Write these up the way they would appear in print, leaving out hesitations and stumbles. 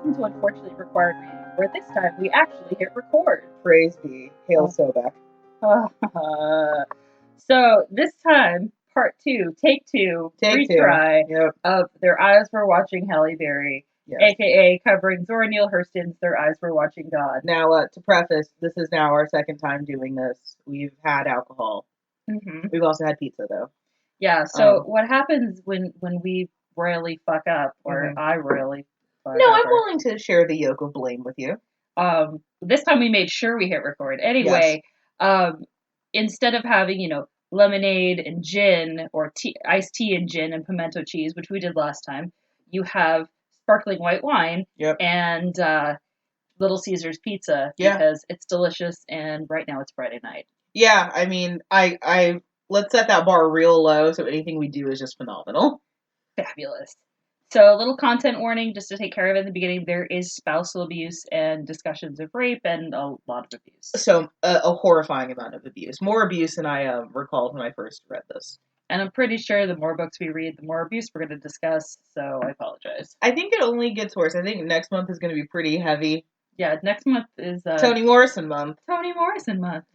welcome to Unfortunately Required Reading, where this time we actually hit record. Praise be. Hail Sobek. So this time, part 2, take 2, retry of Their Eyes Were Watching Halle Berry, aka covering Zora, Neale, Hurston's Their Eyes Were Watching God. Now, to preface, this is now our second time doing this. We've had alcohol. Mm-hmm. We've also had pizza, though. Yeah, so what happens when we royally fuck up, or I royally fuck up? No, I'm willing to share the yoke of blame with you. This time we made sure we hit record. Anyway, instead of having, lemonade and gin, or iced tea and gin and pimento cheese, which we did last time, you have sparkling white wine and Little Caesars pizza because it's delicious, and right now it's Friday night. Yeah, I mean, I let's set that bar real low so anything we do is just phenomenal. Fabulous. So, a little content warning just to take care of it in the beginning. There is spousal abuse and discussions of rape and a lot of abuse. So, a horrifying amount of abuse. More abuse than I recalled when I first read this. And I'm pretty sure the more books we read, the more abuse we're going to discuss, so I apologize. I think it only gets worse. I think next month is going to be pretty heavy. Yeah, next month is... Toni Morrison month. Toni Morrison month.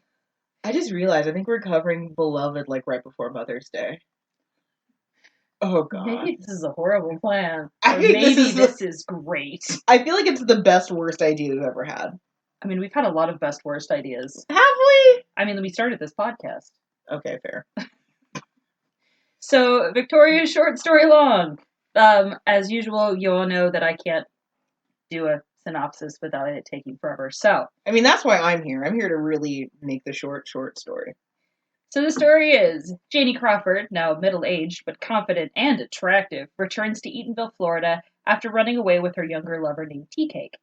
I just realized, I think we're covering Beloved, right before Mother's Day. Oh, God. Maybe this is a horrible plan. Maybe this is great. I feel like it's the best, worst idea we've ever had. I mean, we've had a lot of best, worst ideas. Have we? I mean, we started this podcast. Okay, fair. So, Victoria's short story long. As usual, you all know that I can't do a synopsis without it taking forever. So, I mean, that's why I'm here. I'm here to really make the short story. So the story is, Janie Crawford, now middle-aged but confident and attractive, returns to Eatonville, Florida after running away with her younger lover named Tea Cake.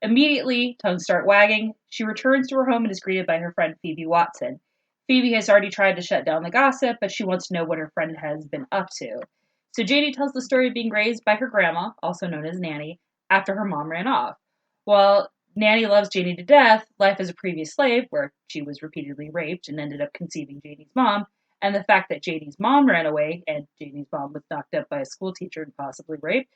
Immediately, tongues start wagging. She returns to her home and is greeted by her friend Phoebe Watson. Phoebe has already tried to shut down the gossip, but she wants to know what her friend has been up to. So Janie tells the story of being raised by her grandma, also known as Nanny, after her mom ran off. While Nanny loves Janie to death, life as a previous slave, where she was repeatedly raped and ended up conceiving Janie's mom, and the fact that Janie's mom ran away, and Janie's mom was knocked up by a school teacher and possibly raped,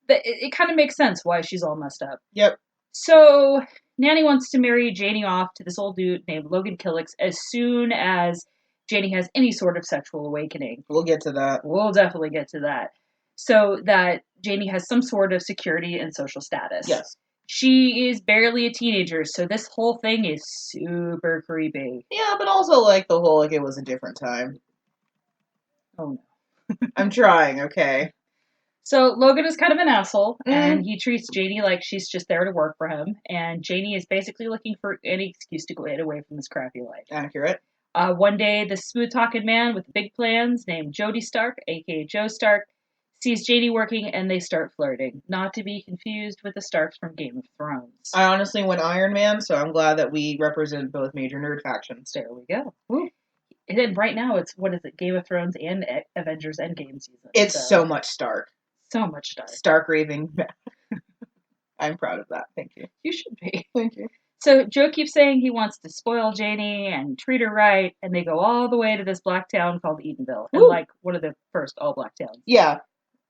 it kind of makes sense why she's all messed up. Yep. So, Nanny wants to marry Janie off to this old dude named Logan Killix as soon as Janie has any sort of sexual awakening. We'll get to that. We'll definitely get to that. So that Janie has some sort of security and social status. Yes. She is barely a teenager, so this whole thing is super creepy. Yeah, but also, the whole, it was a different time. Oh, no. I'm trying, okay? So, Logan is kind of an asshole, and he treats Janie like she's just there to work for him, and Janie is basically looking for any excuse to get away from this crappy life. Accurate. One day, the smooth-talking man with big plans, named Jody Stark, aka Joe Stark, sees Janie working, and they start flirting. Not to be confused with the Starks from Game of Thrones. I honestly went Iron Man, so I'm glad that we represent both major nerd factions. There we go. Woo. And then right now, it's, Game of Thrones and Avengers Endgame season. It's so much Stark. So much Stark. Stark raving. I'm proud of that. Thank you. You should be. Thank you. So Joe keeps saying he wants to spoil Janie and treat her right, and they go all the way to this black town called Eatonville. Woo. And one of the first all-black towns. Yeah.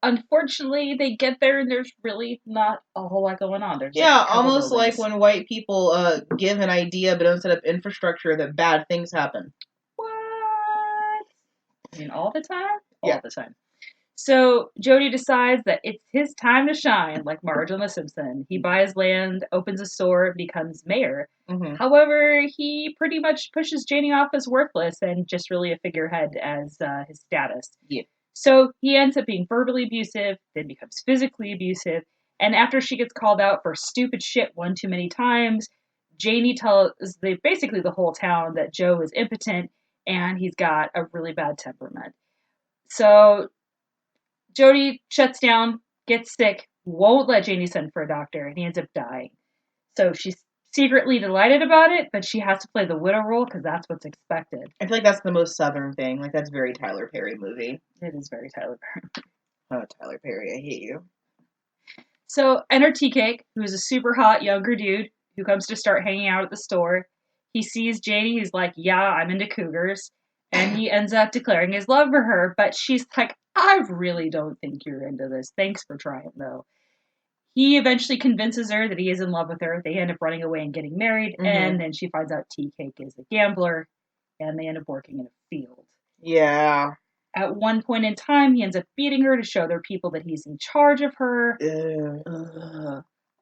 Unfortunately, they get there and there's really not a whole lot going on. There's almost like when white people give an idea but don't set up infrastructure that bad things happen. What? I mean, all the time? Yeah. All the time. So Jody decides that it's his time to shine, like Marge on The Simpsons. He buys land, opens a store, becomes mayor. Mm-hmm. However, he pretty much pushes Janie off as worthless and just really a figurehead as his status. Yeah. So he ends up being verbally abusive, then becomes physically abusive, and after she gets called out for stupid shit one too many times, Janie tells basically the whole town that Joe is impotent and he's got a really bad temperament. So Jody shuts down, gets sick, won't let Janie send for a doctor, and he ends up dying. So she's secretly delighted about it, but she has to play the widow role because that's what's expected. I feel like that's the most Southern thing. That's very Tyler Perry movie. It is very Tyler Perry. Oh, Tyler Perry, I hate you. So enter Tea Cake, who is a super hot younger dude who comes to start hanging out at the store. He sees Janie, he's like, yeah, I'm into cougars. And he ends up declaring his love for her, but she's like, I really don't think you're into this. Thanks for trying, though. He eventually convinces her that he is in love with her. They end up running away and getting married, and then she finds out Tea Cake is a gambler, and they end up working in a field. Yeah. At one point in time, he ends up beating her to show their people that he's in charge of her.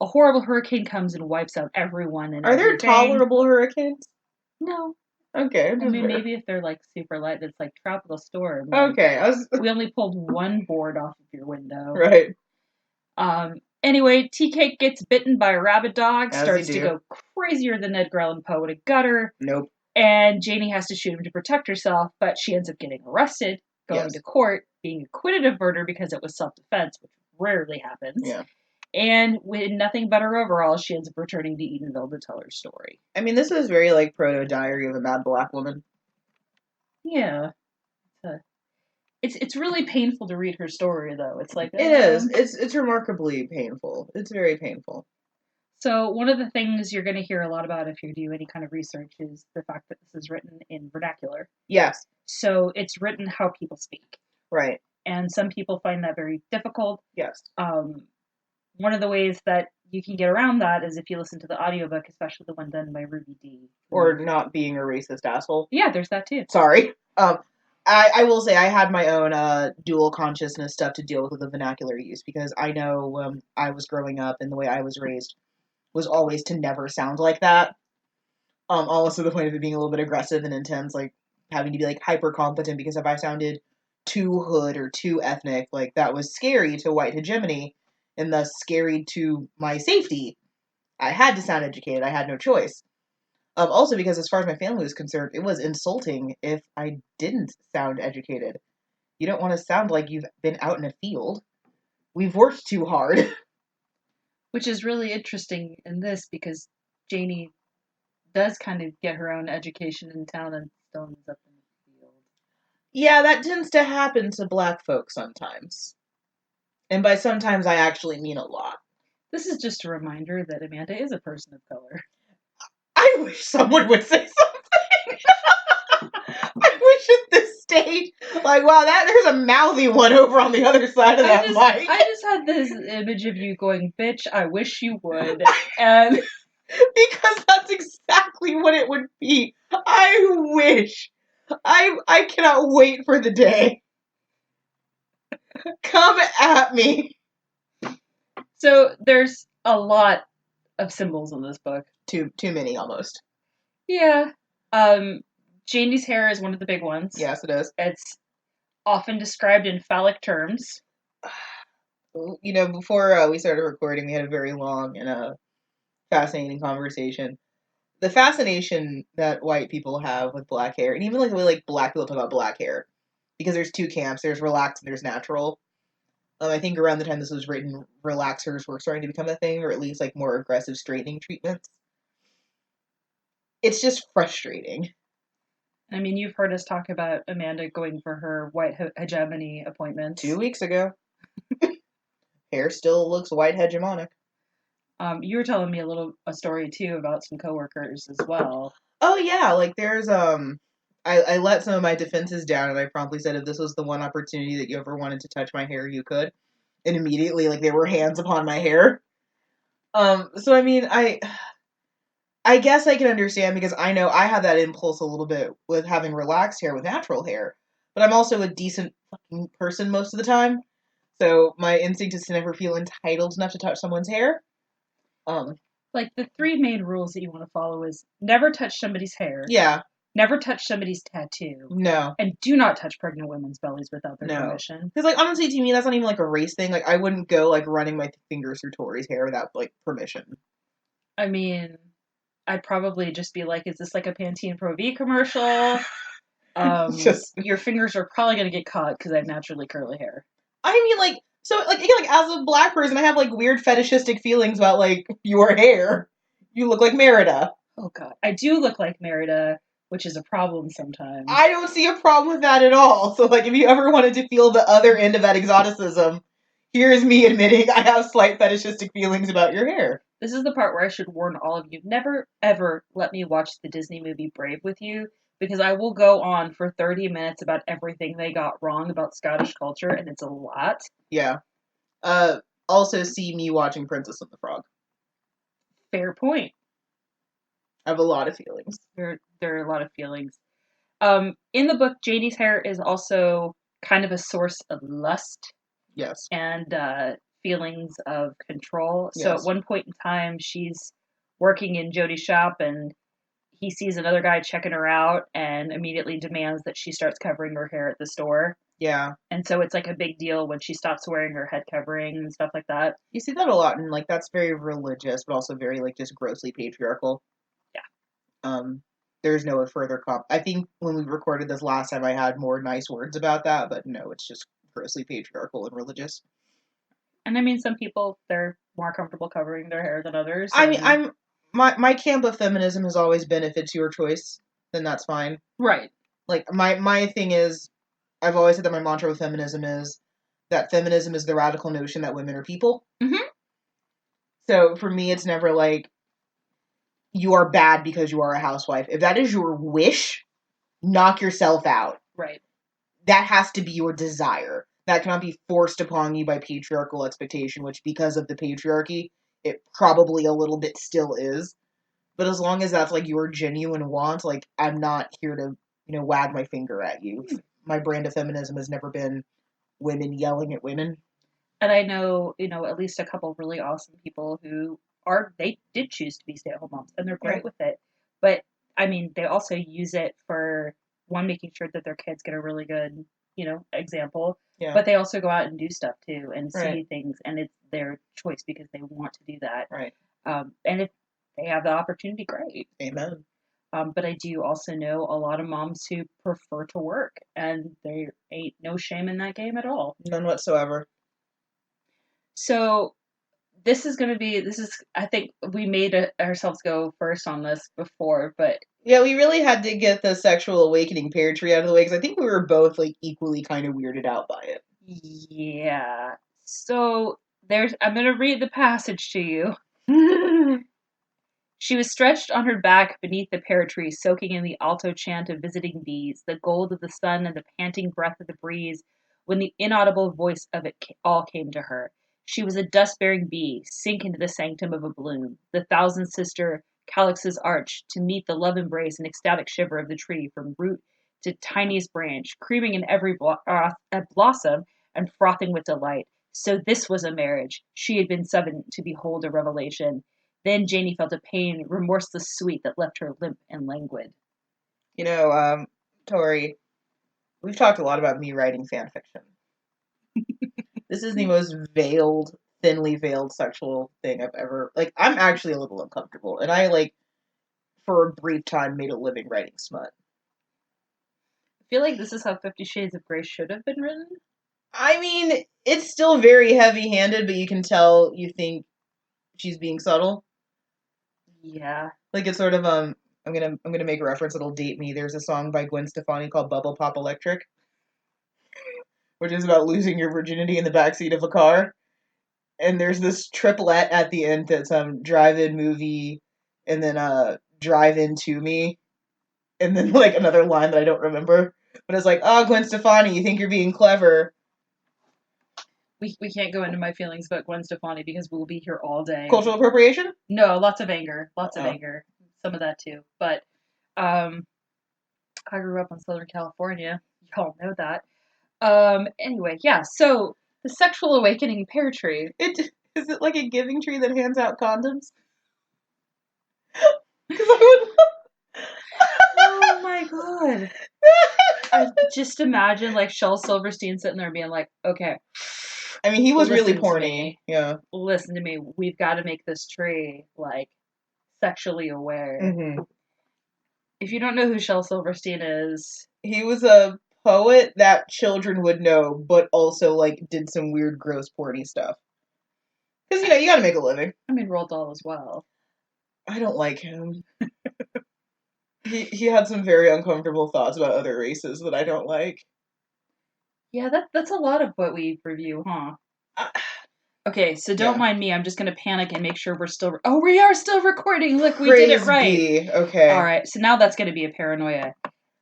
A horrible hurricane comes and wipes out everyone. And are there tolerable hurricanes? No. Okay. I mean, maybe if they're like super light, it's like tropical storm. Like, okay. We only pulled one board off of your window. Right. Anyway, Tea Cake gets bitten by a rabid dog, starts to go crazier than Edgar Allan Poe in a gutter. Nope. And Janie has to shoot him to protect herself, but she ends up getting arrested, going to court, being acquitted of murder because it was self-defense, which rarely happens. Yeah. And with nothing but her overalls, she ends up returning to Edenville to tell her story. I mean, this is very like proto-Diary of a Mad Black Woman. Yeah. It's really painful to read her story, though. It's like... It is. It's remarkably painful. It's very painful. So one of the things you're going to hear a lot about if you do any kind of research is the fact that this is written in vernacular. Yes. So it's written how people speak. Right. And some people find that very difficult. Yes. One of the ways that you can get around that is if you listen to the audiobook, especially the one done by Ruby D. Or not being a racist asshole. Yeah, there's that too. Sorry. I will say I had my own dual consciousness stuff to deal with the vernacular use, because I know when I was growing up and the way I was raised was always to never sound like that. Almost to the point of it being a little bit aggressive and intense, like having to be like hyper competent, because if I sounded too hood or too ethnic, like that was scary to white hegemony and thus scary to my safety. I had to sound educated. I had no choice. Also because as far as my family was concerned, it was insulting if I didn't sound educated. You don't want to sound like you've been out in a field. We've worked too hard. Which is really interesting in this, because Janie does kind of get her own education in town and still ends up in the field. Yeah, that tends to happen to black folk sometimes. And by sometimes, I actually mean a lot. This is just a reminder that Amanda is a person of color. I wish someone would say something. I wish at this stage, like, wow, there's a mouthy one over on the other side of that mic. I just had this image of you going, bitch, I wish you would. And because that's exactly what it would be. I wish. I cannot wait for the day. Come at me. So there's a lot of symbols in this book. Too many, almost. Yeah. Janie's hair is one of the big ones. Yes, it is. It's often described in phallic terms. You know, before we started recording, we had a very long and fascinating conversation. The fascination that white people have with black hair, and even like the way like black people talk about black hair, because there's two camps. There's relaxed and there's natural. I think around the time this was written, relaxers were starting to become a thing, or at least like more aggressive straightening treatments. It's just frustrating. I mean, you've heard us talk about Amanda going for her white hegemony appointments. 2 weeks ago. Hair still looks white hegemonic. You were telling me a story too about some coworkers as well. Oh yeah, like there's I let some of my defenses down, and I promptly said if this was the one opportunity that you ever wanted to touch my hair, you could. And immediately, like, there were hands upon my hair. So I mean, I guess I can understand, because I know I have that impulse a little bit with having relaxed hair with natural hair, but I'm also a decent fucking person most of the time. So my instinct is to never feel entitled enough to touch someone's hair. Like the 3 main rules that you want to follow is never touch somebody's hair. Yeah. Never touch somebody's tattoo. No. And do not touch pregnant women's bellies without their permission. Because, like, honestly, to me, that's not even, like, a race thing. Like, I wouldn't go, like, running my fingers through Tori's hair without, like, permission. I mean, I'd probably just be like, is this, like, a Pantene Pro V commercial? Your fingers are probably going to get caught because I have naturally curly hair. I mean, like, so, like, again, like, as a black person, I have, like, weird fetishistic feelings about, like, your hair. You look like Merida. Oh, God. I do look like Merida, which is a problem sometimes. I don't see a problem with that at all. So, like, if you ever wanted to feel the other end of that exoticism, here's me admitting I have slight fetishistic feelings about your hair. This is the part where I should warn all of you, never, ever let me watch the Disney movie Brave with you, because I will go on for 30 minutes about everything they got wrong about Scottish culture, and it's a lot. Yeah. also see me watching Princess and the Frog. Fair point. I have a lot of feelings. There are a lot of feelings. In the book, Janie's hair is also kind of a source of lust. Yes. And feelings of control. So Yes. at one point in time, she's working in Jody's shop, and he sees another guy checking her out, and immediately demands that she starts covering her hair at the store. Yeah. And so it's like a big deal when she stops wearing her head covering and stuff like that. You see that a lot, and like that's very religious, but also very like just grossly patriarchal. Yeah. There's no further I think when we recorded this last time, I had more nice words about that, but no, it's just grossly patriarchal and religious. And I mean, some people, they're more comfortable covering their hair than others. I mean, my camp of feminism has always been, if it's your choice, then that's fine. Right. Like my thing is, I've always said that my mantra with feminism is that feminism is the radical notion that women are people. Mm-hmm. So for me, it's never like you are bad because you are a housewife. If that is your wish, knock yourself out. Right. That has to be your desire. That cannot be forced upon you by patriarchal expectation, which because of the patriarchy, it probably a little bit still is. But as long as that's like your genuine want, like I'm not here to, wag my finger at you. My brand of feminism has never been women yelling at women. And I know, at least a couple really awesome people who they did choose to be stay-at-home moms, and they're great with it. But, I mean, they also use it for, one, making sure that their kids get a really good, example. Yeah. But they also go out and do stuff, too, and see Right. things, and it's their choice because they want to do that. Right. And if they have the opportunity, great. Amen. But I do also know a lot of moms who prefer to work, and there ain't no shame in that game at all. None whatsoever. So I think we made ourselves go first on this before, but yeah, we really had to get the sexual awakening pear tree out of the way because I think we were both like equally kind of weirded out by it. Yeah. So I'm going to read the passage to you. She was stretched on her back beneath the pear tree, soaking in the alto chant of visiting bees, the gold of the sun and the panting breath of the breeze, when the inaudible voice of it all came to her. She was a dust-bearing bee, sink into the sanctum of a bloom, the thousand-sister calyx's arch, to meet the love embrace and ecstatic shiver of the tree from root to tiniest branch, creaming in every blossom and frothing with delight. So this was a marriage. She had been summoned to behold a revelation. Then Janie felt a pain, remorseless sweet, that left her limp and languid. Tori, we've talked a lot about me writing fan fiction. This is the most veiled, thinly veiled sexual thing I've ever... Like, I'm actually a little uncomfortable. And I, for a brief time, made a living writing smut. I feel like this is how 50 Shades of Grey should have been written. I mean, it's still very heavy-handed, but you can tell you think she's being subtle. Yeah. Like, it's sort of, I'm gonna make a reference that'll date me. There's a song by Gwen Stefani called Bubble Pop Electric, which is about losing your virginity in the backseat of a car. And there's this triplet at the end that's drive-in movie, and then drive-in to me, and then like another line that I don't remember. But it's like, oh, Gwen Stefani, you think you're being clever. We can't go into my feelings about Gwen Stefani because we'll be here all day. Cultural appropriation? No, lots of anger. Lots of anger. Some of that too. But I grew up in Southern California. Y'all know that. Anyway, yeah, so the sexual awakening pear tree. Is it like a giving tree that hands out condoms? Oh my god. I just imagine like Shel Silverstein sitting there being like, okay. I mean, he was really porny. Yeah. Listen to me. We've got to make this tree like sexually aware. Mm-hmm. If you don't know who Shel Silverstein is, he was a poet that children would know, but also like did some weird, gross, porny stuff. Because you got to make a living. I mean, Roald Dahl as well. I don't like him. He had some very uncomfortable thoughts about other races that I don't like. Yeah, that's a lot of what we review, huh? Okay, so don't mind me. I'm just going to panic and make sure we're still... Oh, we are still recording. Look, we did it right. Okay. All right, so now that's going to be a paranoia.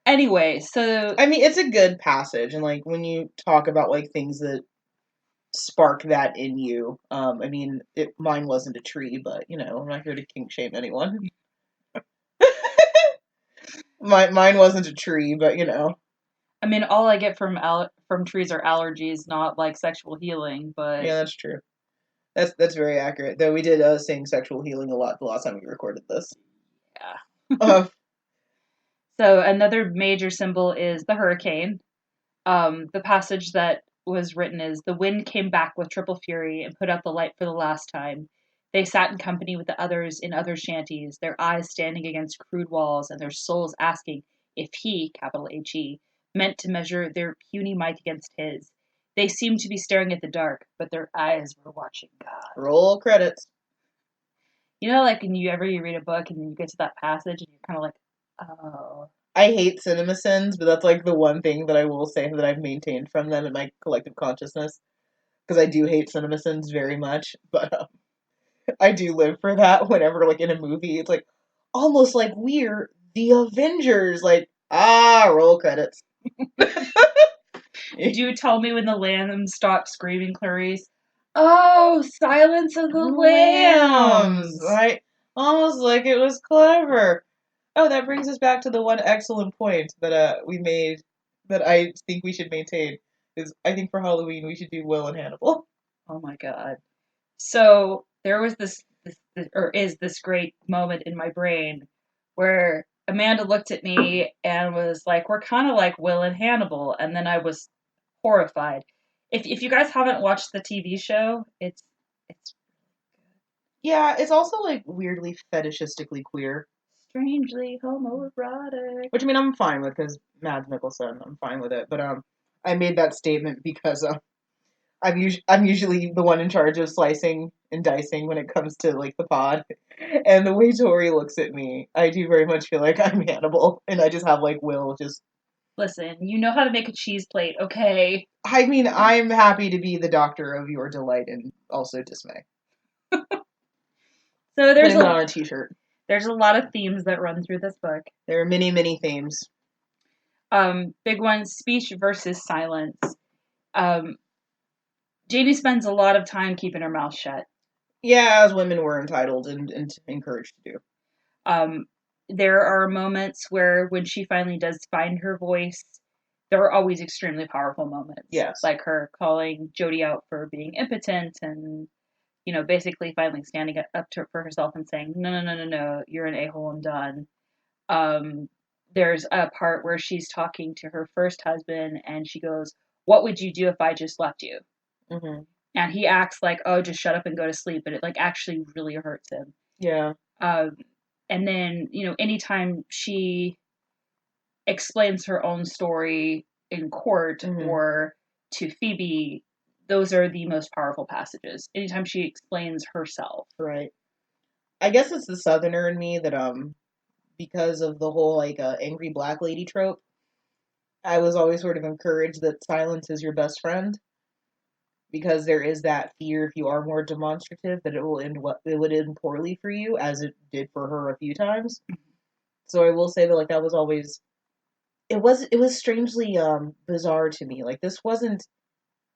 Anyway, so... I mean, it's a good passage. And, like, when you talk about, like, things that spark that in you. I mean, mine wasn't a tree, but I'm not here to kink shame anyone. Mine wasn't a tree, but I mean, all I get from trees are allergies, not like sexual healing. But yeah, that's true. That's very accurate. Though we did sing sexual healing a lot the last time we recorded this. yeah. Uh, So another major symbol is the hurricane. The passage that was written is the wind came back with triple fury and put out the light for the last time. They sat in company with the others in other shanties, their eyes standing against crude walls and their souls asking if he, capital H-E, meant to measure their puny might against his. They seemed to be staring at the dark, but their eyes were watching God. roll credits. You know, like when you read a book and then you get to that passage and you're kind of like, oh. I hate CinemaSins, but that's like the one thing that I will say that I've maintained from them in my collective consciousness. Because I do hate CinemaSins very much, but I do live for that whenever, like, in a movie, it's like, almost like we're the Avengers, like, roll credits. Do tell me when the lamb stopped screaming, Clarice. Oh, Silence of the Lambs! Right? Almost like it was clever. Oh, that brings us back to the one excellent point that we made that I think we should maintain is I think for Halloween we should do Will and Hannibal. Oh my god. So there was this great moment in my brain where Amanda looked at me and was like, "We're kind of like Will and Hannibal," and then I was horrified. If you guys haven't watched the TV show, it's Yeah, it's also like weirdly fetishistically queer. strangely homoerotic. Which I mean I'm fine with because Mads Mikkelsen, I'm fine with it. But I made that statement because I'm usually the one in charge of slicing and dicing when it comes to like the pod. And the way Tori looks at me, I do very much feel like I'm Hannibal, and I just have like Will just. Listen, you know how to make a cheese plate, okay? I mean, I'm happy to be the doctor of your delight and also dismay. So there's Putting that on a t-shirt. There's a lot of themes that run through this book. There are many, many themes. Big one, speech versus silence. Janie spends a lot of time keeping her mouth shut. Yeah, as women were entitled and encouraged to do. There are moments where when she finally does find her voice, there are always extremely powerful moments. Yes. Like her calling Jody out for being impotent and, basically finally standing up for herself and saying, no, you're an a-hole and done. There's a part where she's talking to her first husband and she goes, what would you do if I just left you? Mm-hmm. And he acts like, oh, just shut up and go to sleep. But it like actually really hurts him. Yeah. And then, anytime she explains her own story in court or to Phoebe, those are the most powerful passages. Anytime she explains herself. Right. I guess it's the Southerner in me that, because of the whole, like, angry black lady trope, I was always sort of encouraged that silence is your best friend. Because there is that fear if you are more demonstrative that it would end poorly for you, as it did for her a few times. So I will say that like that was always it was strangely bizarre to me. Like this wasn't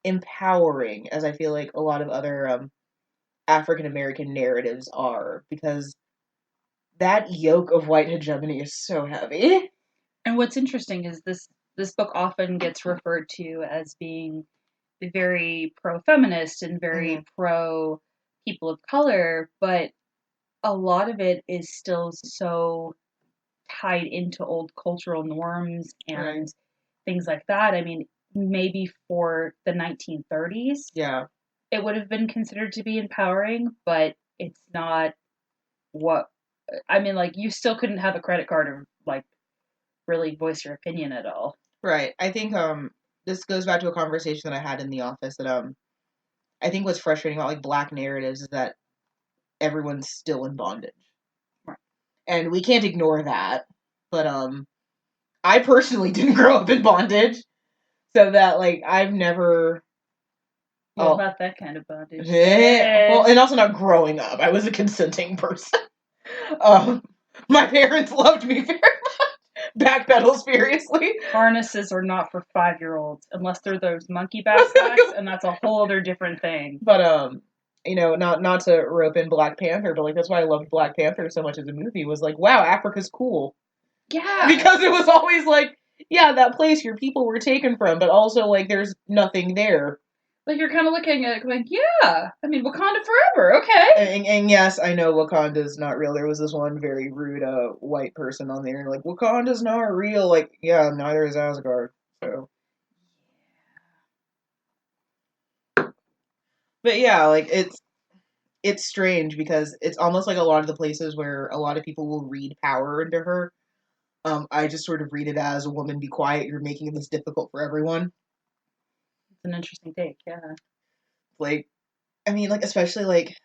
empowering as I feel like a lot of other African American narratives are, because that yoke of white hegemony is so heavy. And what's interesting is this book often gets referred to as being very pro-feminist and very pro people of color, but a lot of it is still so tied into old cultural norms and things like that. I mean, maybe for the 1930s, it would have been considered to be empowering, but it's not what I mean, like you still couldn't have a credit card or like really voice your opinion at all. Right. I think this goes back to a conversation that I had in the office that I think what's frustrating about like black narratives is that everyone's still in bondage. Right. And we can't ignore that. But I personally didn't grow up in bondage. So that like I've never What about that kind of bondage? Well, and also not growing up. I was a consenting person. My parents loved me very much. backpedals furiously. Harnesses are not for 5-year-olds unless they're those monkey backpacks, and that's a whole other different thing. But not to rope in Black Panther, but like that's why I loved Black Panther so much as a movie was like, wow, Africa's cool. Yeah. Because it was always like, yeah, that place your people were taken from, but also like there's nothing there. Like you're kind of looking at it going, yeah, I mean Wakanda forever, okay. And yes, I know Wakanda's not real. There was this one very rude white person on there like Wakanda's not real. Like, yeah, neither is Asgard. So, but yeah, like it's strange because it's almost like a lot of the places where a lot of people will read power into her. I just sort of read it as a woman, be quiet. You're making this difficult for everyone. It's an interesting take, yeah. Like, I mean, like especially like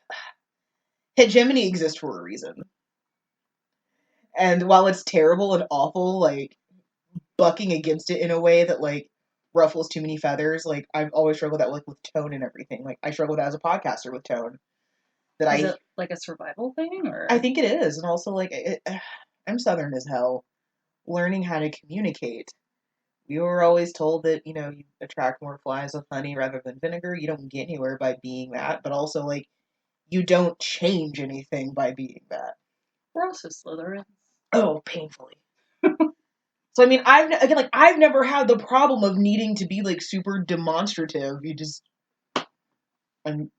hegemony exists for a reason. And while it's terrible and awful, like bucking against it in a way that like ruffles too many feathers, like I've always struggled that with tone and everything. Like I struggled as a podcaster with tone. Is it like a survival thing, or I think it is, and also like I'm Southern as hell. Learning how to communicate. We were always told that you attract more flies with honey rather than vinegar. You don't get anywhere by being that, but also like you don't change anything by being that. We're also Slytherins. Oh, painfully. So I mean, I've never had the problem of needing to be like super demonstrative. I'm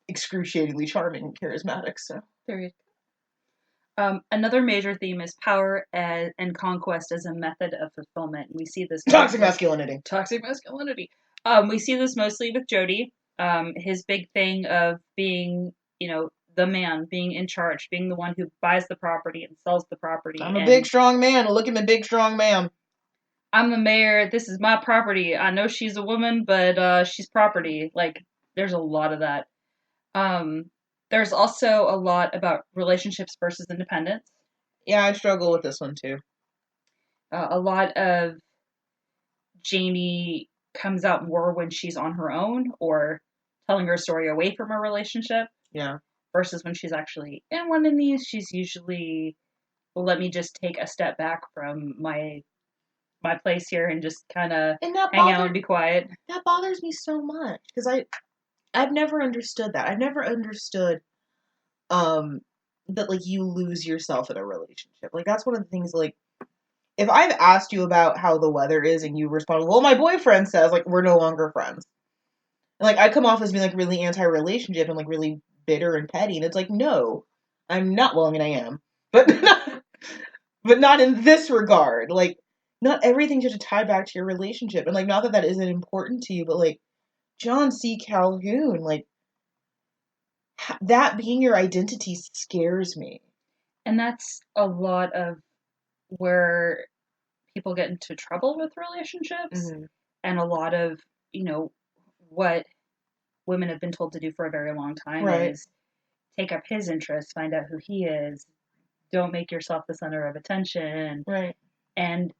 excruciatingly charming and charismatic. So there you go. Another major theme is power and conquest as a method of fulfillment. We see this toxic masculinity. Toxic masculinity. We see this mostly with Jody. His big thing of being, the man, being in charge, being the one who buys the property and sells the property. I'm a big, strong man. Look at me, big, strong man. I'm the mayor. This is my property. I know she's a woman, but she's property. Like, there's a lot of that. There's also a lot about relationships versus independence. Yeah, I struggle with this one too. A lot of Janie comes out more when she's on her own or telling her story away from a relationship. Yeah. Versus when she's actually in one of these, she's usually, well, let me just take a step back from my place here and just kind of hang out and be quiet. That bothers me so much because I've never understood that. I've never understood that like you lose yourself in a relationship. Like that's one of the things like if I've asked you about how the weather is and you respond, well, my boyfriend says like we're no longer friends. And like I come off as being like really anti-relationship and like really bitter and petty, and it's like no, I'm not. Well, I mean I am, but but not in this regard. Like not everything should tie back to your relationship, and like not that isn't important to you, but like John C. Calhoun, like that being your identity scares me. And that's a lot of where people get into trouble with relationships, and a lot of what women have been told to do for a very long time is take up his interests, find out who he is, don't make yourself the center of attention. Right. And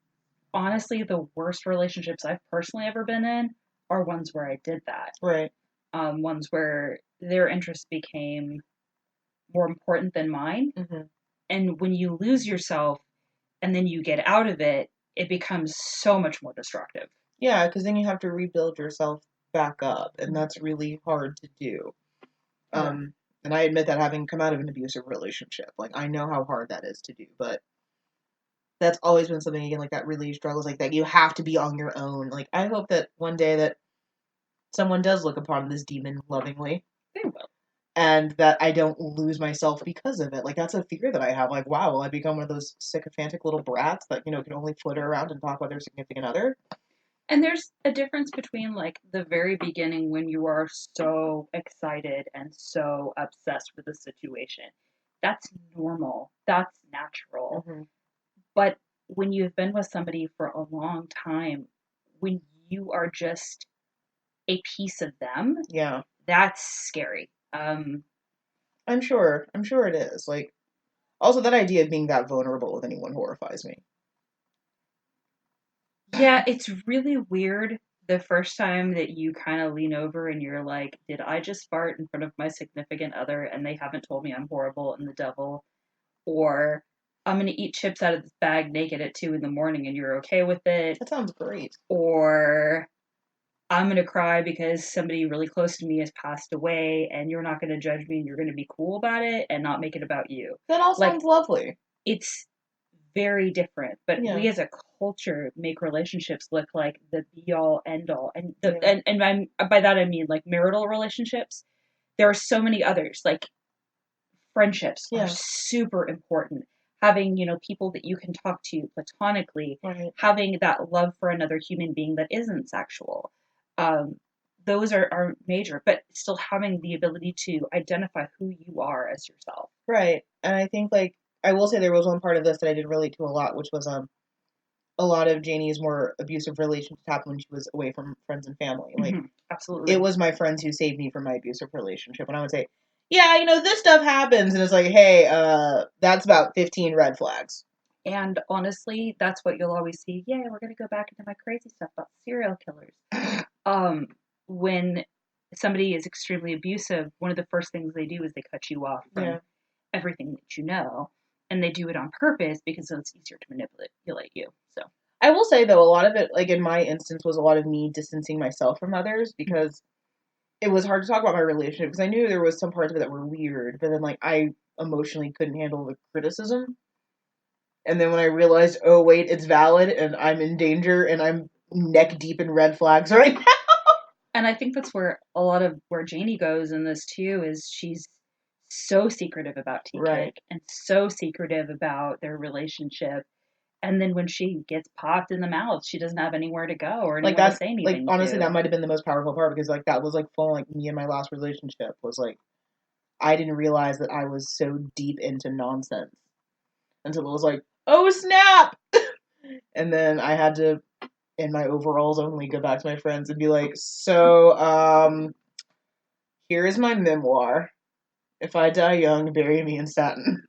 honestly, the worst relationships I've personally ever been in are ones where I did that. Right. Ones where their interests became more important than mine. Mm-hmm. And when you lose yourself and then you get out of it, it becomes so much more destructive. Yeah, because then you have to rebuild yourself back up, and that's really hard to do. And I admit that having come out of an abusive relationship, like I know how hard that is to do, but that's always been something again like that really struggles like that. You have to be on your own. Like I hope that one day that someone does look upon this demon lovingly. They will. And that I don't lose myself because of it. Like that's a fear that I have. Like, wow, will I become one of those sycophantic little brats that, can only flitter around and talk about their significant other? And there's a difference between like the very beginning when you are so excited and so obsessed with the situation. That's normal. That's natural. Mm-hmm. But when you've been with somebody for a long time, when you are just a piece of them, yeah, that's scary. I'm sure it is. Like, also that idea of being that vulnerable with anyone horrifies me. Yeah, it's really weird the first time that you kind of lean over and you're like, did I just fart in front of my significant other and they haven't told me I'm horrible and the devil? Or I'm gonna eat chips out of this bag naked at 2 a.m. and you're okay with it. That sounds great. Or I'm gonna cry because somebody really close to me has passed away and you're not gonna judge me and you're gonna be cool about it and not make it about you. That all Like, sounds lovely. it's very different, but Yeah. we as a culture make relationships look like the be all end all. And Yeah. and I'm by that I mean like marital relationships. There are so many others. Like friendships are Yeah. super important. Having, people that you can talk to platonically, Right. having that love for another human being that isn't sexual. Um, those are major, but still having the ability to identify who you are as yourself. Right. And I think like I will say there was one part of this that I did relate to a lot, which was a lot of Janie's more abusive relationships happened when she was away from friends and family. Like Absolutely. it was my friends who saved me from my abusive relationship. And I would say, yeah, this stuff happens, and it's like, hey, that's about 15 red flags. And honestly, that's what you'll always see. Yeah, we're gonna go back into my crazy stuff about serial killers. When somebody is extremely abusive, one of the first things they do is they cut you off from everything that you know, and they do it on purpose because it's easier to manipulate you. So I will say though, a lot of it, like in my instance, was a lot of me distancing myself from others because it was hard to talk about my relationship because I knew there was some parts of it that were weird, but then like I emotionally couldn't handle the criticism. And then when I realized, oh wait, it's valid and I'm in danger and I'm neck deep in red flags right now. And I think that's where a lot of where Janie goes in this too is she's so secretive about tea cake and so secretive about their relationship. And then when she gets popped in the mouth, she doesn't have anywhere to go or anyone to say anything. Like honestly, that might have been the most powerful part because like that was like full like me and my last relationship was like I didn't realize that I was so deep into nonsense until it was like, oh snap! And then I had to, in my overalls only, go back to my friends and be like, so, here is my memoir. If I die young, bury me in satin.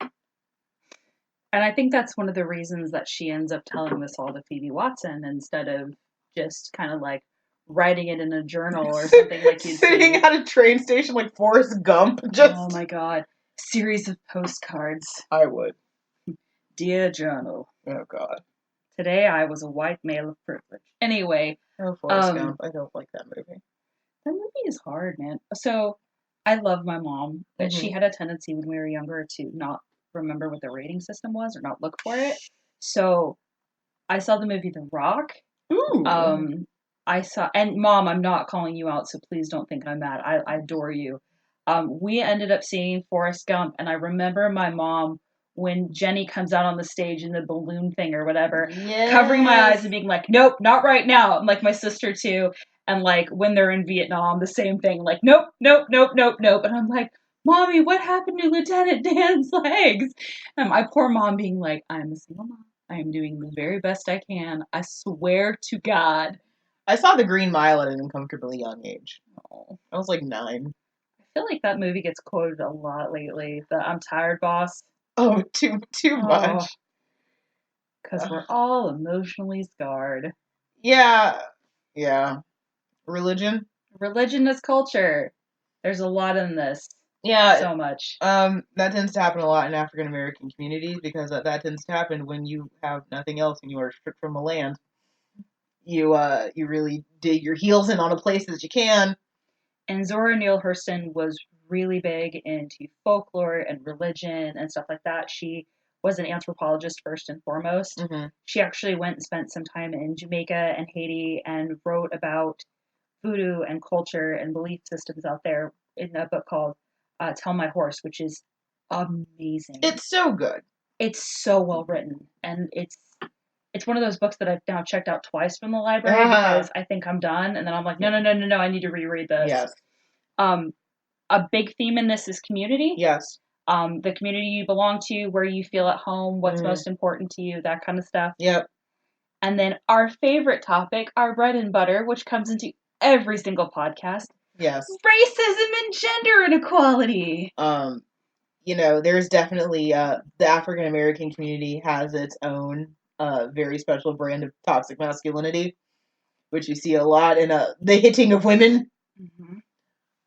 And I think that's one of the reasons that she ends up telling this all to Phoebe Watson instead of just kind of like writing it in a journal or something like you'd sitting see. at a train station like Forrest Gump. Just oh my god, series of postcards. I would. Dear journal. Oh god. Today I was a white male of privilege. Anyway. Oh, Forrest Gump. I don't like that movie. That movie is hard, man. So I love my mom, but she had a tendency when we were younger to not remember what the rating system was or not look for it. So I saw the movie The Rock. Ooh. I saw, and Mom, I'm not calling you out, so please don't think I'm mad. I adore you. We ended up seeing Forrest Gump, and I remember my mom when Jenny comes out on the stage in the balloon thing or whatever, covering my eyes and being like, nope, not right now. And like my sister too. And like when they're in Vietnam, the same thing, like, nope, nope, nope, nope, nope. And I'm like, Mommy, what happened to Lieutenant Dan's legs? And my poor mom being like, I'm a single mom. I am doing the very best I can. I swear to God. I saw The Green Mile at an uncomfortably young age. Oh, I was like 9. I feel like that movie gets quoted a lot lately. The I'm tired boss. Oh, too much. Because we're all emotionally scarred. Yeah. Religion is culture. There's a lot in this. Yeah. So much. That tends to happen a lot in African American communities because that tends to happen when you have nothing else and you are stripped from the land. You really dig your heels in on a place that you can. And Zora Neale Hurston was really big into folklore and religion and stuff like that. She was an anthropologist first and foremost. She actually went and spent some time in Jamaica and Haiti and wrote about voodoo and culture and belief systems out there in a book called Tell My Horse, which is amazing. It's so good. It's so well written, and it's one of those books that I've now checked out twice from the library because I think I'm done, and then I'm like, no, I need to reread this. Yes. A big theme in this is community. Yes. The community you belong to, where you feel at home, what's most important to you, that kind of stuff. Yep. And then our favorite topic, our bread and butter, which comes into every single podcast. Yes. Racism and gender inequality. There's definitely the African American community has its own very special brand of toxic masculinity, which you see a lot in the hitting of women.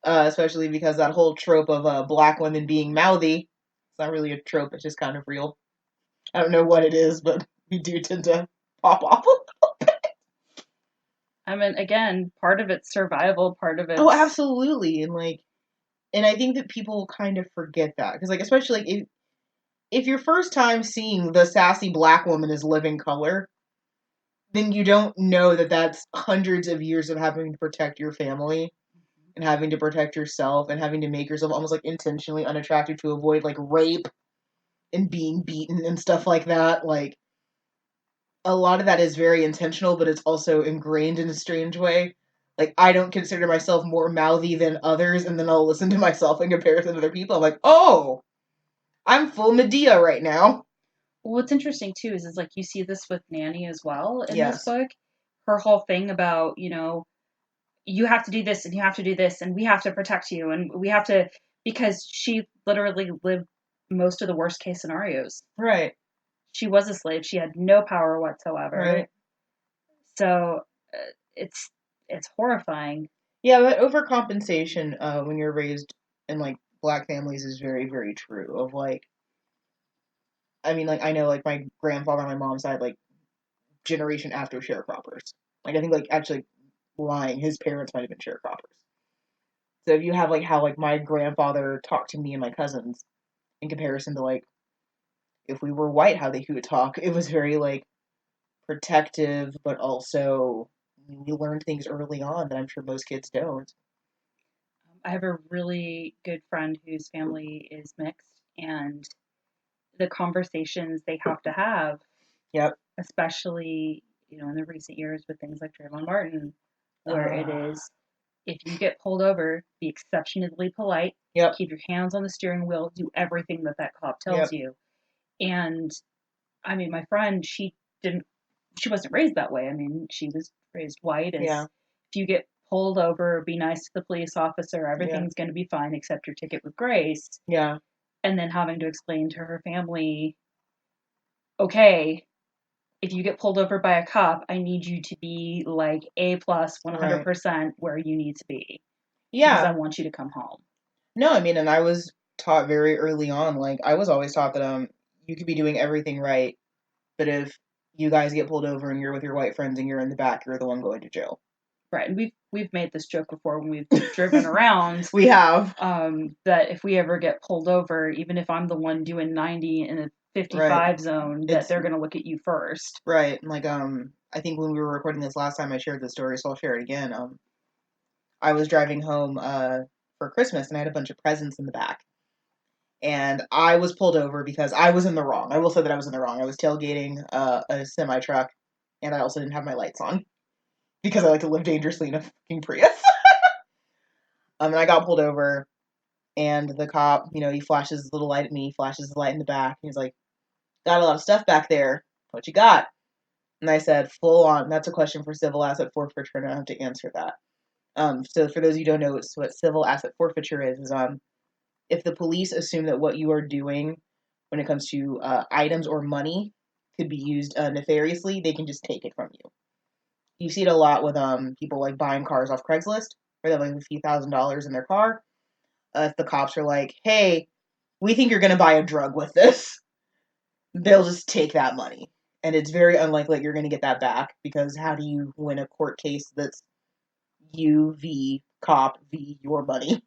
Especially because that whole trope of black women being mouthy, it's not really a trope, it's just kind of real. I don't know what it is, but we do tend to pop off. I mean, again, part of it's survival, part of Oh, it's absolutely. And I think that people kind of forget that because, like, especially like if your first time seeing the sassy black woman is living color, then you don't know that that's hundreds of years of having to protect your family and having to protect yourself and having to make yourself almost like intentionally unattractive to avoid like rape and being beaten and stuff like that. Like a lot of that is very intentional, but it's also ingrained in a strange way. Like I don't consider myself more mouthy than others, and then I'll listen to myself in comparison to other people. I'm like, oh, I'm full Medea right now. what's interesting too is like you see this with Nanny as well in this Yes. book. Her whole thing about, you have to do this and you have to do this and we have to protect you and we have to, because she literally lived most of the worst case scenarios. Right. She was a slave. She had no power whatsoever. Right. So it's it's horrifying. Yeah, that overcompensation when you're raised in like black families is very, very true. Of like, I mean, like I know like my grandfather on my mom's side, like generation after sharecroppers. Like I think like actually lying, his parents might have been sharecroppers. So if you have like how like my grandfather talked to me and my cousins in comparison to like if we were white, how he would talk, it was very like protective, but also we learned things early on that I'm sure most kids don't. I have a really good friend whose family is mixed, and the conversations they have to have, Yep. especially in the recent years with things like Trayvon Martin, where it Uh, is, if you get pulled over, be exceptionally polite, yep. keep your hands on the steering wheel, do everything that that cop tells Yep. you. And I mean, my friend, didn't, she wasn't raised that way. I mean, she was raised white as Yeah. if you get pulled over, be nice to the police officer, Yeah. everything's going to be fine except your ticket with grace. Yeah. And then having to explain to her family, okay, if you get pulled over by a cop, I need you to be like A plus Right. 100% where you need to be because I Yeah. want you to come home. No, I mean, and I was taught very early on, like I was always taught that you could be doing everything right, but if you guys get pulled over and you're with your white friends and you're in the back, you're the one going to jail. Right, and we've made this joke before when we've driven around. We have. That if we ever get pulled over, even if I'm the one doing 90 in a Right. 55 zone, that It's they're gonna look at you first. right. Like I think when we were recording this last time I shared the story, so I'll share it again. I was driving home for Christmas and I had a bunch of presents in the back. And I was pulled over because I was in the wrong. I will say that I was in the wrong. I was tailgating a semi truck and I also didn't have my lights on because I like to live dangerously in a fucking Prius. And I got pulled over and the cop, he flashes his little light at me, flashes the light in the back. And he's like, got a lot of stuff back there. What you got? And I said, full on. That's a question for civil asset forfeiture, and I don't have to answer that. So for those of you who don't know what civil asset forfeiture is if the police assume that what you are doing when it comes to items or money could be used nefariously, they can just take it from you. You see it a lot with people like buying cars off Craigslist, where they have like a few $1,000s in their car. If the cops are like, "Hey, we think you're going to buy a drug with this," they'll just take that money. And it's very unlikely that you're going to get that back because how do you win a court case that's you v cop v your money?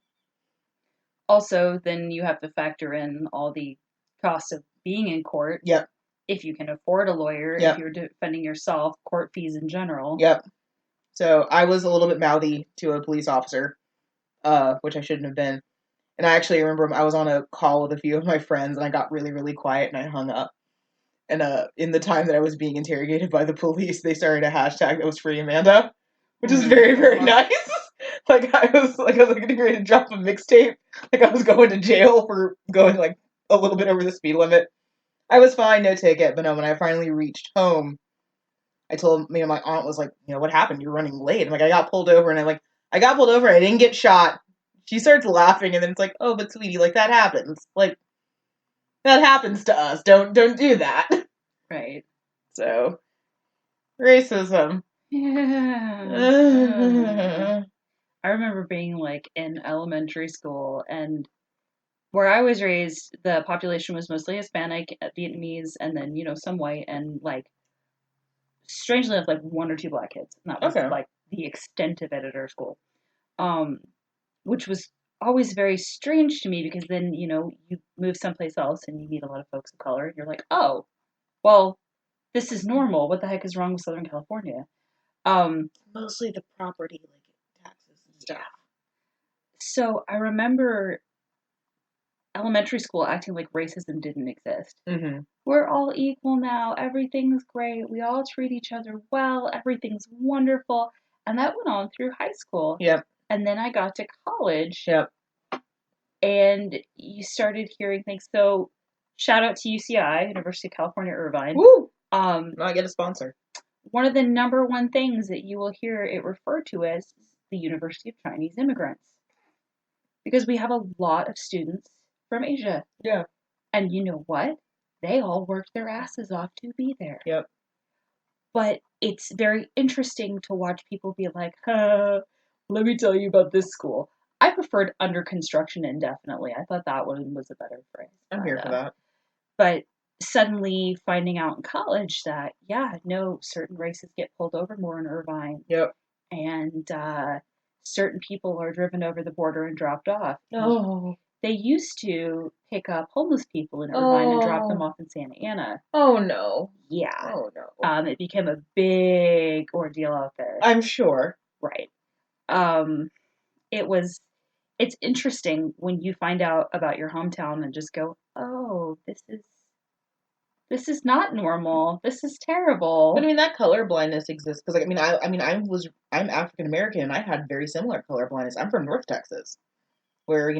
Also, then you have to factor in all the costs of being in court. Yep. If you can afford a lawyer, if Yep. you're defending yourself, court fees in general. Yep. So I was a little bit mouthy to a police officer, which I shouldn't have been. And I actually remember I was on a call with a few of my friends and I got really, really quiet and I hung up. And in the time that I was being interrogated by the police, they started a hashtag that was free Amanda, which is very, very nice. I was getting ready to drop a mixtape. Like I was going to jail for going like a little bit over the speed limit. I was fine, no ticket. But no, when I finally reached home, I told my aunt was like, what happened? You're running late. I'm like, I got pulled over, and I got pulled over. I didn't get shot. She starts laughing, and then it's like, oh, but sweetie, like that happens. Like that happens to us. Don't do that. Right. So racism. Yeah. I remember being like in elementary school and Where I was raised, the population was mostly Hispanic, Vietnamese, and then, some white, and like, strangely enough, like one or two black kids. And that was Okay. like the extent of it at our school. Um, which was always very strange to me because then, you move someplace else and you meet a lot of folks of color and you're like, oh, well, this is normal. What the heck is wrong with Southern California? Mostly the property, like taxes and stuff. So I remember elementary school acting like racism didn't exist. Mm-hmm. We're all equal now. Everything's great. We all treat each other well. Everything's wonderful. And that went on through high school. Yep. And then I got to college. Yep. And you started hearing things. So shout out to UCI, University of California, Irvine. Woo! Not get a sponsor. One of the number one things that you will hear it referred to as the University of Chinese Immigrants. Because we have a lot of students from Asia. Yeah. And you know what? They all worked their asses off to be there. Yep. But it's very interesting to watch people be like, let me tell you about this school. I preferred under construction indefinitely. I thought that one was a better phrase. I'm here for that. But suddenly finding out in college that, certain races get pulled over more in Irvine. Yep. And certain people are driven over the border and dropped off. Oh. They used to pick up homeless people in Irvine and drop them off in Santa Ana. Oh, no. Yeah. Oh, no. It became a big ordeal out there. I'm sure. Right. It's interesting when you find out about your hometown and just go, oh, this is not normal. This is terrible. But I mean, that color blindness exists because, I'm African American and I had very similar color blindness. I'm from North Texas, where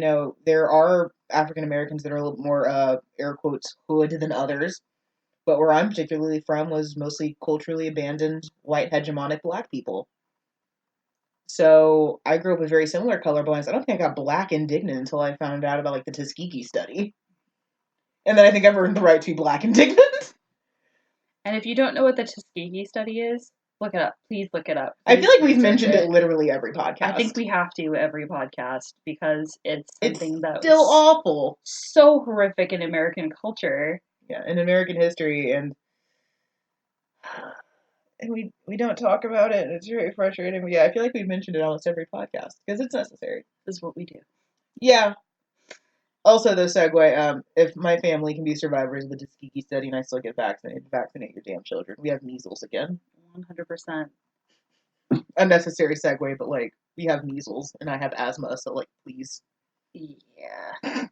there are African Americans that are a little more air quotes hood than others, but where I'm particularly from was mostly culturally abandoned white hegemonic black people. So I grew up with very similar color blindness. I don't think I got black indignant until I found out about like the Tuskegee study. And then I think I've earned the right to be black indignant. And if you don't know what the Tuskegee study is, look it up. Please look it up. I feel like we've mentioned it literally every podcast. I think we have to every podcast because it's something that's still awful. So horrific in American culture. Yeah, in American history, and we don't talk about it, and it's very frustrating. But yeah, I feel like we've mentioned it almost every podcast because it's necessary. This is what we do. Yeah. Also, though, segue, if my family can be survivors of the Tuskegee study and I still get vaccinated, vaccinate your damn children. We have measles again. 100%. Unnecessary segue, but, like, we have measles and I have asthma, so, like, please. Yeah.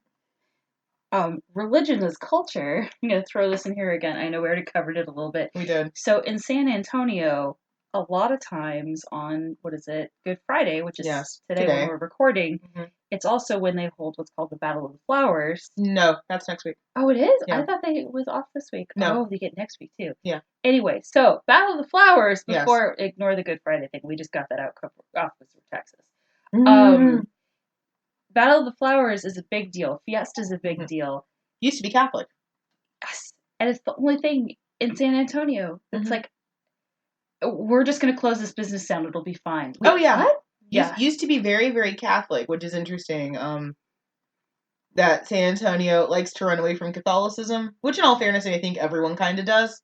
Religion is culture. I'm going to throw this in here again. I know we already covered it a little bit. We did. So, in San Antonio, a lot of times on, Good Friday, which is today when we're recording, it's also when they hold what's called the Battle of the Flowers. No, that's next week. Oh, it is? Yeah. I thought it was off this week. No. Oh, they get next week, too. Yeah. Anyway, so Battle of the Flowers, Yes. Ignore the Good Friday thing. We just got that out off of Texas. Battle of the Flowers is a big deal. Fiesta's a big deal. Used to be Catholic. Yes. And it's the only thing in San Antonio. It's like, we're just going to close this business down. It'll be fine. Oh, yeah. What? Yeah. Used to be very, very Catholic, which is interesting. That San Antonio likes to run away from Catholicism, which in all fairness, I think everyone kind of does.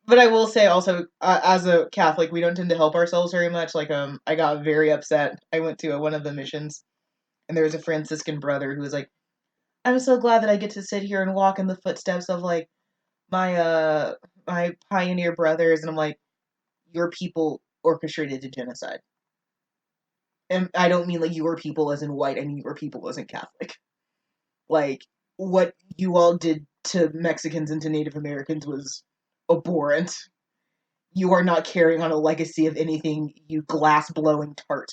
But I will say also, as a Catholic, we don't tend to help ourselves very much. Like, I got very upset. I went to one of the missions, and there was a Franciscan brother who was like, I'm so glad that I get to sit here and walk in the footsteps of, like, my pioneer brothers. And I'm like, your people orchestrated a genocide. And I don't mean, like, your people as in white. I mean your people as in Catholic. Like, what you all did to Mexicans and to Native Americans was abhorrent. You are not carrying on a legacy of anything, you glass-blowing tart.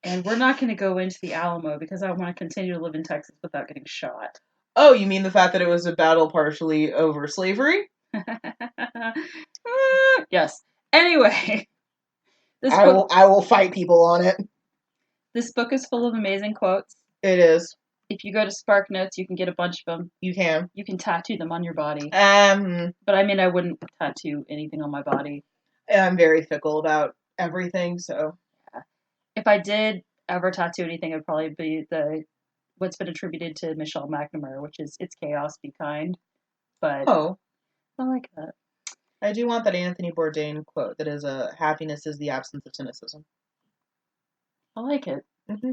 And we're not going to go into the Alamo because I want to continue to live in Texas without getting shot. Oh, you mean the fact that it was a battle partially over slavery? Yes. Anyway. I will fight people on it. This book is full of amazing quotes. It is. If you go to Spark Notes, you can get a bunch of them. You can. You can tattoo them on your body. But I mean, I wouldn't tattoo anything on my body. I'm very fickle about everything, so. Yeah. If I did ever tattoo anything, it would probably be the what's been attributed to Michelle McNamara, which is "It's chaos, be kind." But Oh, I like that. I do want that Anthony Bourdain quote that is, happiness is the absence of cynicism. I like it. Mm-hmm.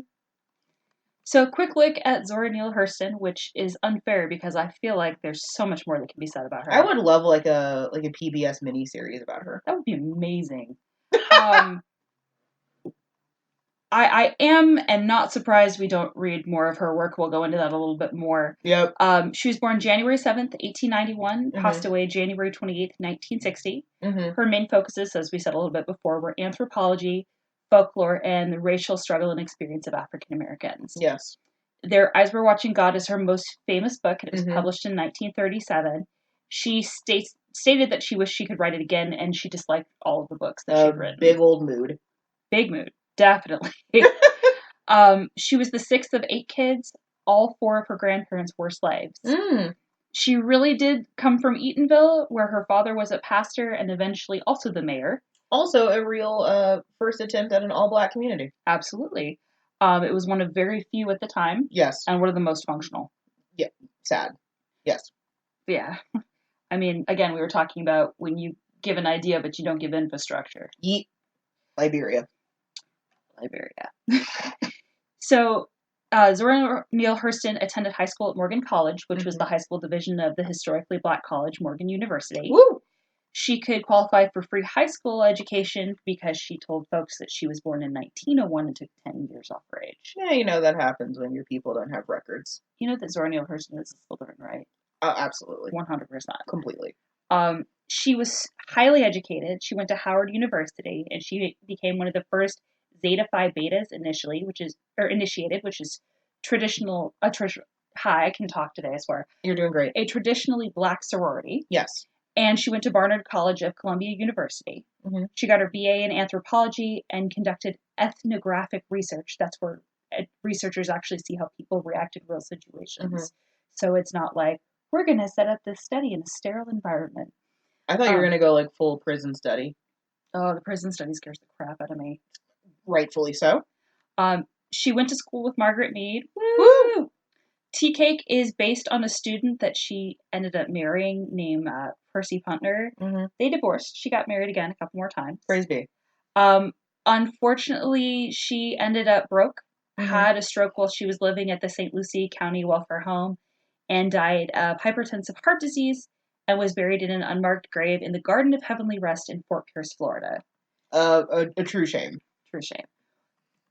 So, a quick look at Zora Neale Hurston, which is unfair because I feel like there's so much more that can be said about her. I would love like a PBS miniseries about her. That would be amazing. I am and not surprised we don't read more of her work. We'll go into that a little bit more. Yep. She was born January 7th, 1891, passed away January 28th, 1960. Her main focuses, as we said a little bit before, were anthropology, folklore, and the racial struggle and experience of African Americans. Yes. Their Eyes Were Watching God is her most famous book, and it was published in 1937. She stated that she wished she could write it again, and she disliked all of the books that she'd written. Big old mood. Big mood. Definitely. She was the sixth of 8 kids. All 4 of her grandparents were slaves. She really did come from Eatonville, where her father was a pastor and eventually also the mayor. Also a real first attempt at an all-black community. Absolutely. It was one of very few at the time. Yes. And one of the most functional. Yeah. Sad. Yes. Yeah. I mean, again, we were talking about when you give an idea, but you don't give infrastructure. Yeet. Liberia. So, Zora Neale Hurston attended high school at Morgan College, which was the high school division of the historically black college, Morgan University. Woo! She could qualify for free high school education because she told folks that she was born in 1901 and took 10 years off her age. Yeah, you know that happens when your people don't have records. You know that Zora Neale Hurston is a Slytherin, right? Oh, absolutely. 100%. Completely. She was highly educated. She went to Howard University, and she became one of the first Zeta Phi Betas initiated, which is traditional. Hi, I can talk today, I swear. You're doing great. A traditionally black sorority. Yes. And she went to Barnard College of Columbia University. She got her BA in anthropology and conducted ethnographic research. That's where researchers actually see how people react in real situations. So it's not like, we're going to set up this study in a sterile environment. I thought you were going to go like full prison study. Oh, the prison study scares the crap out of me. Rightfully so. She went to school with Margaret Mead. Woo! Tea Cake is based on a student that she ended up marrying named Percy Puntner. They divorced. She got married again a couple more times. Praise be. Unfortunately, she ended up broke, had a stroke while she was living at the St. Lucie County Welfare Home, and died of hypertensive heart disease, and was buried in an unmarked grave in the Garden of Heavenly Rest in Fort Pierce, Florida. A true shame. True shame.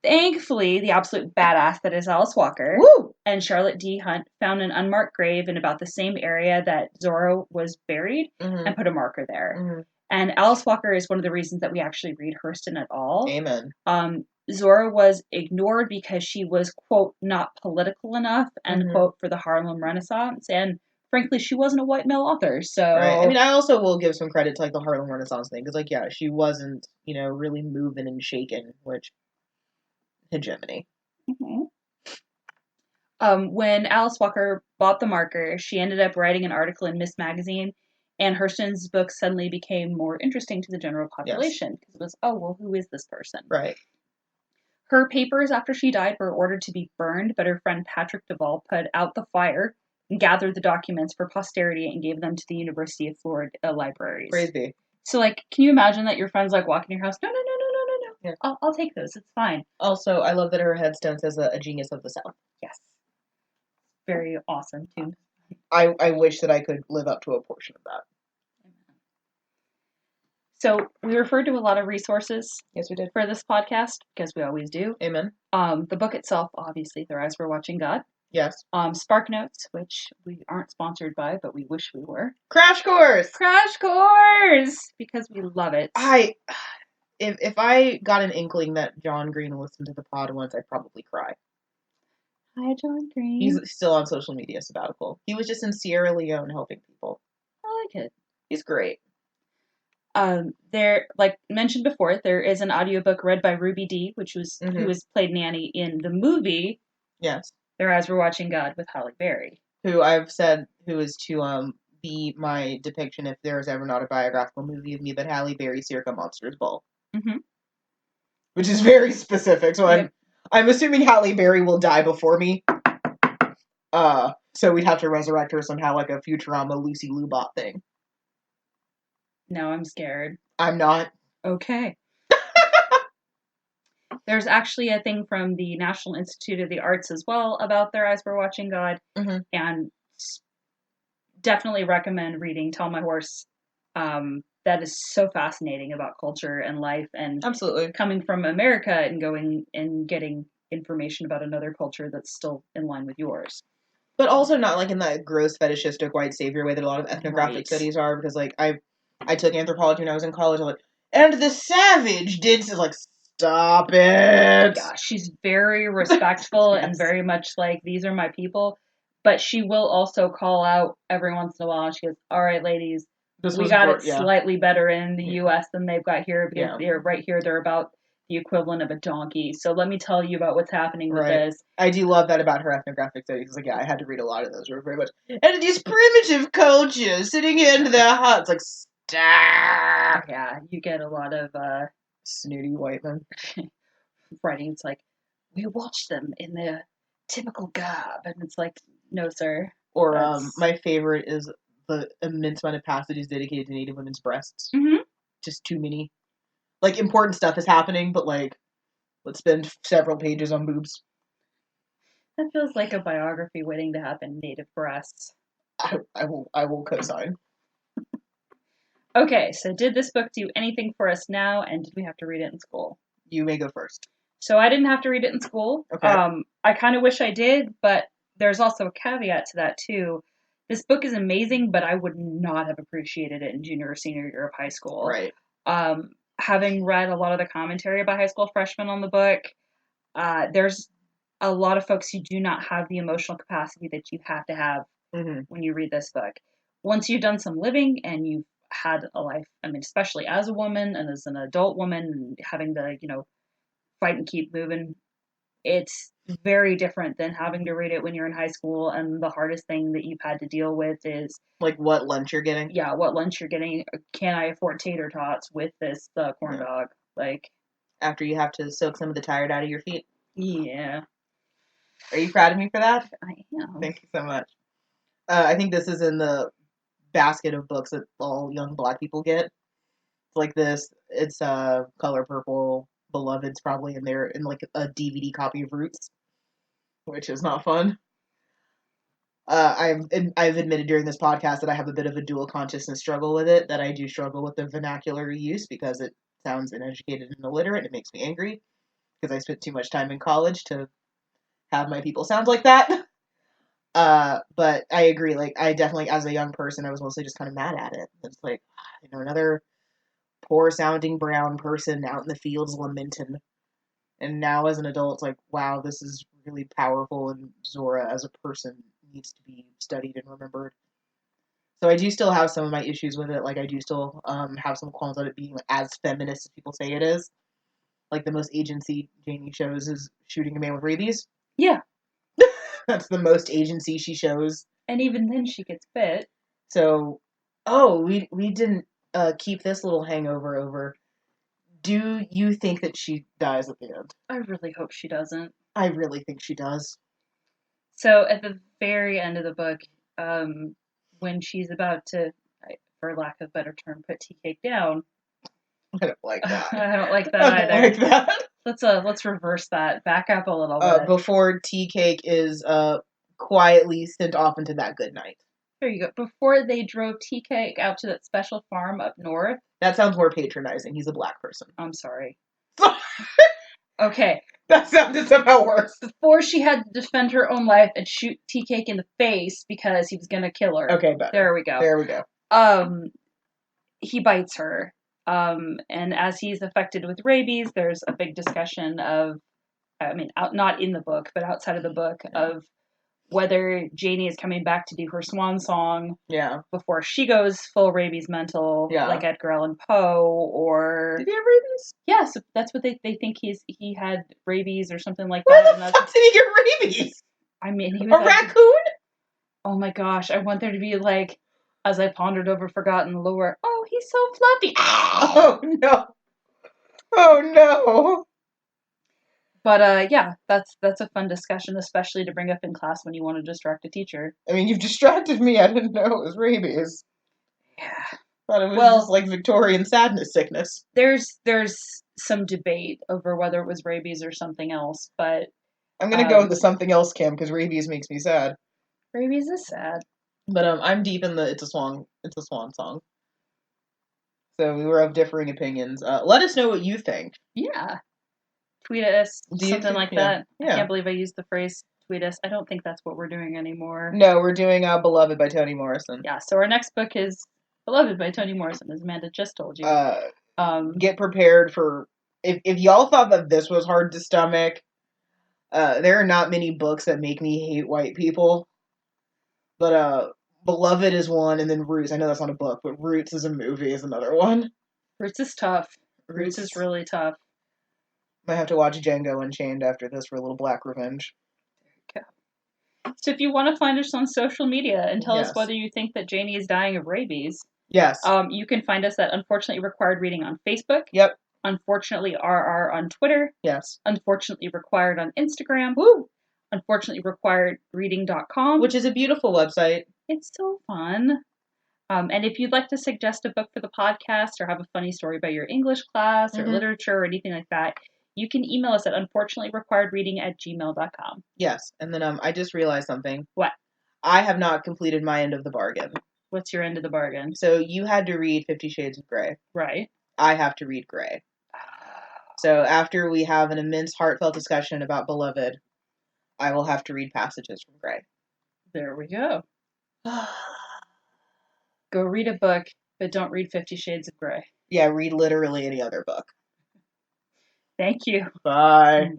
Thankfully, the absolute badass that is Alice Walker and Charlotte D. Hunt found an unmarked grave in about the same area that Zora was buried and put a marker there. And Alice Walker is one of the reasons that we actually read Hurston at all. Amen. Zora was ignored because she was, quote, not political enough, end quote, for the Harlem Renaissance. And frankly, she wasn't a white male author, so... Right. I mean, I also will give some credit to, like, the Harlem Renaissance thing, because, like, yeah, she wasn't, really moving and shaking, which... hegemony. When Alice Walker bought the marker, she ended up writing an article in Miss Magazine, and Hurston's book suddenly became more interesting to the general population, because it was, oh, well, who is this person? Right. Her papers after she died were ordered to be burned, but her friend Patrick Duvall put out the fire and gathered the documents for posterity and gave them to the University of Florida libraries. Crazy. So, like, can you imagine that your friend's, like, walking in your house? No. Yeah. I'll take those. It's fine. Also, I love that her headstone says a genius of the South. Yes. Very awesome, too. I wish that I could live up to a portion of that. So, we referred to a lot of resources. Yes, we did. For this podcast, because we always do. Amen. The book itself, obviously, Their Eyes Were Watching God. Yes. Spark Notes, which we aren't sponsored by, but we wish we were. Crash Course! Because we love it. If I got an inkling that John Green listened to the pod once, I'd probably cry. Hi, John Green. He's still on social media sabbatical. He was just in Sierra Leone helping people. I like it. He's great. There, like mentioned before, there is an audiobook read by Ruby Dee, who played Nanny in the movie. Yes. Their Eyes Were Watching God with Halle Berry. Who I've said who is to be my depiction if there is ever not a biographical movie of me, but Halle Berry circa Monsters Ball. Which is very specific, so I'm assuming Halle Berry will die before me. So we'd have to resurrect her somehow, like a Futurama Lucy Lubot thing. Now I'm scared. I'm not. Okay. There's actually a thing from the National Institute of the Arts as well about Their Eyes Were Watching God, and definitely recommend reading Tell My Horse. That is so fascinating about culture and life, and Absolutely coming from America and going and getting information about another culture that's still in line with yours. But also not like in that gross fetishistic white savior way that a lot of ethnographic studies are, because like I took anthropology when I was in college. I'm like, and the savage did like, stop it. Yeah, she's very respectful yes. and very much like, these are my people. But she will also call out every once in a while, and she goes, all right, ladies, we got it slightly better in the U.S. than they've got here, because they're right here, they're about the equivalent of a donkey. So let me tell you about what's happening with this. I do love that about her ethnographic studies. Like, yeah, I had to read a lot of those. Were very much, and these primitive cultures sitting in their huts, like, stop. Yeah, you get a lot of snooty white men writing. It's like, we watch them in their typical garb, and it's like, no, sir. Or my favorite is the immense amount of passages dedicated to Native women's breasts. Mm-hmm. Just too many. Like, important stuff is happening, but like, let's spend several pages on boobs. That feels like a biography waiting to happen. Native breasts. I will co-sign. Okay, so did this book do anything for us now, and did we have to read it in school? You may go first. So I didn't have to read it in school. Okay. I kind of wish I did, but there's also a caveat to that too. This book is amazing, but I would not have appreciated it in junior or senior year of high school. Right. Having read a lot of the commentary by high school freshmen on the book, there's a lot of folks who do not have the emotional capacity that you have to have when you read this book. Once you've done some living and you've had a life, I mean, especially as a woman and as an adult woman, and having to, fight and keep moving, it's very different than having to read it when you're in high school, and the hardest thing that you've had to deal with is like what lunch you're getting. Yeah, what lunch you're getting. Can I afford tater tots with this corn dog? Like, after you have to soak some of the tired out of your feet. Yeah. Are you proud of me for that? I am. Thank you so much. I think this is in the basket of books that all young Black people get. It's like this. It's Color Purple. Beloved's probably in there in like a DVD copy of Roots, which is not fun. I've admitted during this podcast that I have a bit of a dual consciousness struggle with it, that I do struggle with the vernacular use because it sounds uneducated and illiterate. It makes me angry because I spent too much time in college to have my people sound like that. But I agree. Like, I definitely, as a young person, I was mostly just kind of mad at it. It's like, another poor sounding brown person out in the fields lamenting. And now as an adult, it's like, wow, this is really powerful, and Zora as a person needs to be studied and remembered. So I do still have some of my issues with it. Like, I do still have some qualms on it being as feminist as people say it is. Like, the most agency Janie shows is shooting a man with rabies. Yeah. That's the most agency she shows. And even then she gets bit. So, we didn't keep this little hangover over. Do you think that she dies at the end? I really hope she doesn't. I really think she does. So at the very end of the book, when she's about to, for lack of a better term, put tea cake down. I don't like that. I don't like that either. I don't like that. Let's reverse that. Back up a little bit. Before tea cake is quietly sent off into that good night. There you go. Before they drove tea cake out to that special farm up north. That sounds more patronizing. He's a Black person. I'm sorry. Okay. That sounded somehow worse. Before she had to defend her own life and shoot tea cake in the face because he was gonna kill her. Okay, better. There we go. There we go. He bites her. And as he's affected with rabies, there's a big discussion of, not in the book, but outside of the book, of whether Janie is coming back to do her swan song before she goes full rabies mental, like Edgar Allan Poe, or... Did he have rabies? Yeah, so that's what they think he had rabies or something like that. Where the fuck did he get rabies? He was a raccoon? Oh my gosh, I want there to be like, as I pondered over forgotten lore, oh, he's so fluffy. Oh no. Oh no. But yeah, that's a fun discussion, especially to bring up in class when you want to distract a teacher. I mean, you've distracted me. I didn't know it was rabies. Yeah. Thought it was Well, just like Victorian sadness sickness. There's some debate over whether it was rabies or something else, but I'm gonna go into something else, Kim, because rabies makes me sad. rabies is sad. But I'm deep in the It's a Swan song. So we were of differing opinions. Let us know what you think. Yeah. Tweet us, something like that. Yeah. I can't believe I used the phrase tweet us. I don't think that's what we're doing anymore. No, we're doing Beloved by Toni Morrison. Yeah, so our next book is Beloved by Toni Morrison, as Amanda just told you. Get prepared for... If y'all thought that this was hard to stomach, there are not many books that make me hate white people. But Beloved is one, and then Roots. I know that's not a book, but Roots is a movie is another one. Roots is tough. Roots is really tough. Might have to watch Django Unchained after this for a little black revenge. There you go. So if you want to find us on social media and tell us whether you think that Janie is dying of rabies, yes, you can find us at Unfortunately Required Reading on Facebook. Yep. Unfortunately RR on Twitter. Yes. Unfortunately Required on Instagram. Woo! UnfortunatelyRequiredReading.com. Which is a beautiful website. It's so fun. And if you'd like to suggest a book for the podcast or have a funny story about your English class or literature or anything like that, you can email us at unfortunatelyrequiredreading@gmail.com. Yes. And then I just realized something. What? I have not completed my end of the bargain. What's your end of the bargain? So you had to read 50 Shades of Grey. Right. I have to read Grey. So after we have an immense heartfelt discussion about Beloved, I will have to read passages from Grey. There we go. Go read a book, but don't read 50 Shades of Grey. Yeah, read literally any other book. Thank you. Bye.